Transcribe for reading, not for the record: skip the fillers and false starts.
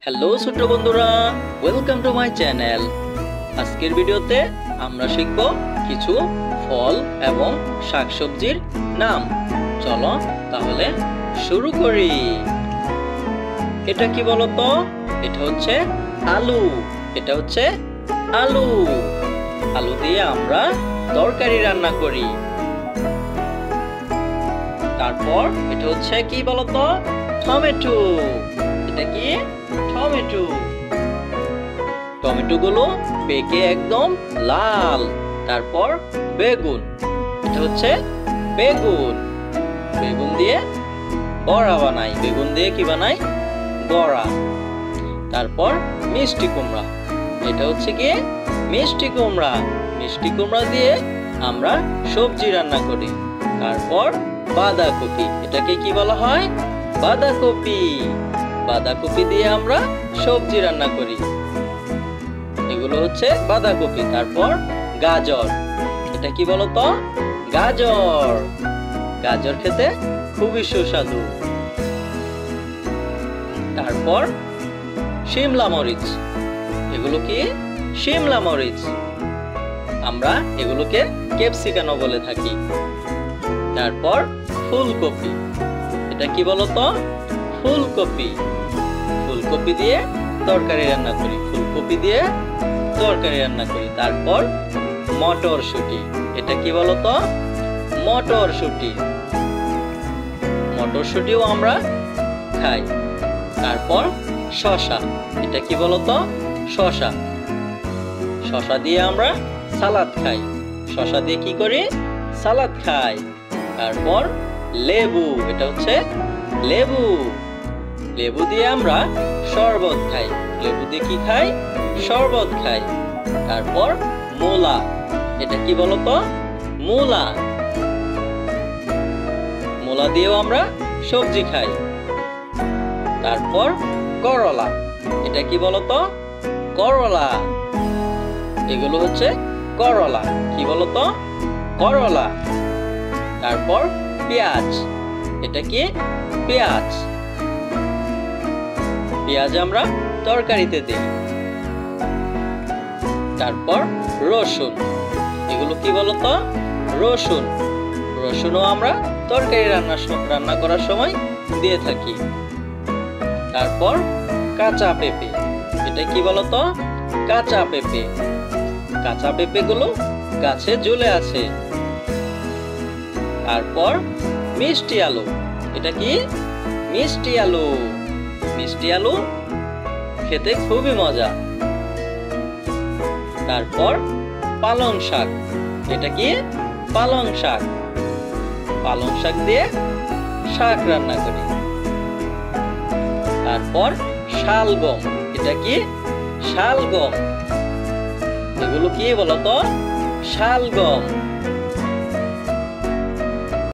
Hello ছোট বন্ধুরা, welcome to my channel. আজকের ভিডিওতে আমরা শিখব কিছু ফল এবং শাকসবজির নাম। চলো তাহলে শুরু করি। এটা কি বলতো? এটা হচ্ছে আলু। এটা হচ্ছে আলু। আলু দিয়ে আমরা তরকারি রান্না করি। তারপর এটা হচ্ছে কি বলতো? টমেটো। এটা কি? টমেটো। টমেটো গুলো পেকে একদম লাল। তারপর বেগুন। এটা হচ্ছে বেগুন। বেগুন দিয়ে বড়া বানাই। বেগুন দিয়ে কি বানাই? বড়া। তারপর মিষ্টি কুমড়া। এটা হচ্ছে কি? মিষ্টি কুমড়া। মিষ্টি কুমড়া দিয়ে আমরা সবজি রান্না করি। তারপর বাঁধাকপি। এটাকে কি বলা হয়? বাঁধাকপি। বাঁধাকপি দিয়ে আমরা সবজি রান্না করি। এগুলো হচ্ছে বাঁধাকপি। তারপর গাজর। এটা কি বলতো? গাজর। গাজর খেতে খুবই সুস্বাদু। তারপর শিমলা মরিচ। এগুলো কি? শিমলা মরিচ। আমরা এগুলোকে ক্যাপসিকামও বলে থাকি। তারপর ফুলকপি। এটা কি বলতো? ফুলকপি। ফুলকপি দিয়ে তরকারি রান্না করি। ফুলকপি দিয়ে তরকারি রান্না করি। তারপর মটরশুঁটি। এটা কি বলতো? মটরশুঁটি। মটরশুঁটিও আমরা খাই। তারপর শসা। এটা কি বলতো? শসা। শসা দিয়ে আমরা সালাদ খাই। শসা দিয়ে কি করি? সালাদ খাই। তারপর লেবু। এটা হচ্ছে লেবু। লেবু দিয়ে আমরা শরবত খাই। লেবু দিয়ে কি খাই? শরবত খাই। তারপর মূলা। এটা কি বলতো? মূলা। মূলা দিয়েও আমরা সবজি খাই। তারপর করলা। এটা কি বলতো? করলা। এগুলো হচ্ছে করলা। কি বলতো? করলা। তারপর পেঁয়াজ। এটা কি? পেঁয়াজ। পেঁয়াজ আমরা তরকারিতে দিই। তারপর রসুন। এগুলো কি বলতো? রসুন। রসুনও আমরা তরকারি রান্না করার সময় দিয়ে থাকি। তারপর কাঁচা পেঁপে। এটা কি বলতো? কাঁচা পেঁপে। কাঁচা পেঁপে গুলো গাছে ঝুলে আছে। তারপর মিষ্টি আলু। এটা কি? মিষ্টি আলু। মিষ্টি আলু খেতে খুবই মজা। তারপর পালং শাক। এটা কি? পালং শাক। পালং শাক দিয়ে শাক রান্না করি। তারপর শালগম। এটা কি? শালগম। এগুলো কি বলতো? শালগম।